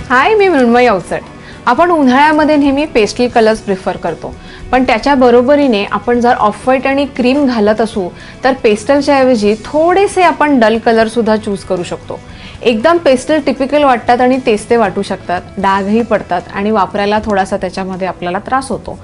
हाय, मी मृण्मयी अवचट। आपण उन्हाळ्यामध्ये नेहमी पेस्टल कलर्स प्रिफर करतो, पण त्याच्या बरोबरीने आपण जर ऑफ व्हाईट आणि क्रीम घालत असू तर पेस्टलच्या ऐवजी थोडेसे आपण डल कलर सुद्धा चूज करू शकतो। एकदम पेस्टल टिपिकल वाटतात आणि तेस्ते वाटू शकतात, डागही पडतात आणि वापरायला थोडासा त्याच्यामध्ये आपल्याला त्रास होतो।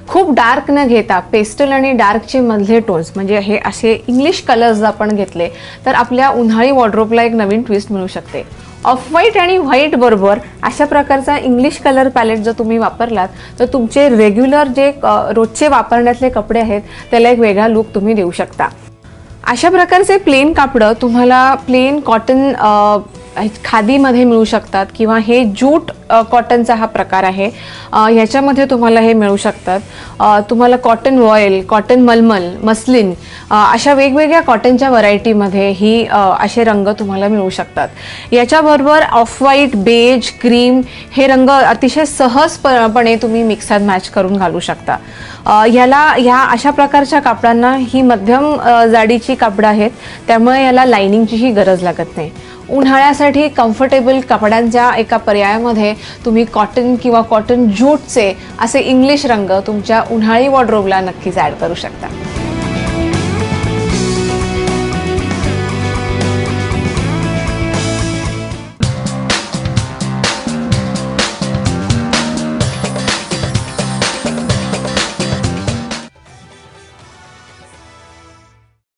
खूप डार्क न घेता पेस्टल आणि डार्कचे मधले टोन्स म्हणजे हे असे इंग्लिश कलर्स आपण घेतले तर आपल्या उन्हाळी वॉर्डरोबला एक नवीन ट्विस्ट मिळू शकते। ऑफ व्हाईट आणि व्हाईट बरोबर अशा प्रकारचा इंग्लिश कलर पॅलेट जर तुम्ही वापरलात तर तुमचे रेग्युलर जे रोजचे वापरण्यातले कपडे आहेत त्याला एक वेगळा लुक तुम्ही देऊ शकता। अशा प्रकारचे प्लेन कापडं तुम्हाला प्लेन कॉटन खादीमध्ये मिळू शकतात किंवा हे जूट कॉटनचा हा प्रकार आहे, ह्याच्यामध्ये तुम्हाला हे मिळू शकतात। तुम्हाला कॉटन वॉयल, कॉटन मलमल, मस्लिन अशा वेगवेगळ्या कॉटनच्या व्हरायटीमध्ये ही असे रंग तुम्हाला मिळू शकतात। याच्याबरोबर ऑफ व्हाईट, बेज, क्रीम हे रंग अतिशय सहजपणे तुम्ही मिक्स अँड मॅच करून घालू शकता। ह्या अशा प्रकारच्या कापडांना ही मध्यम जाडीची कापडं आहेत, त्यामुळे याला लाइनिंगचीही गरज लागत नाही। उन्हाळ्यासाठी कम्फर्टेबल कपड्यांच्या एका पर्यायामध्ये तुम्ही कॉटन किंवा कॉटन जूटचे असे इंग्लिश रंग तुमच्या उन्हाळी वॉर्डरोबला नक्कीच ॲड करू शकता।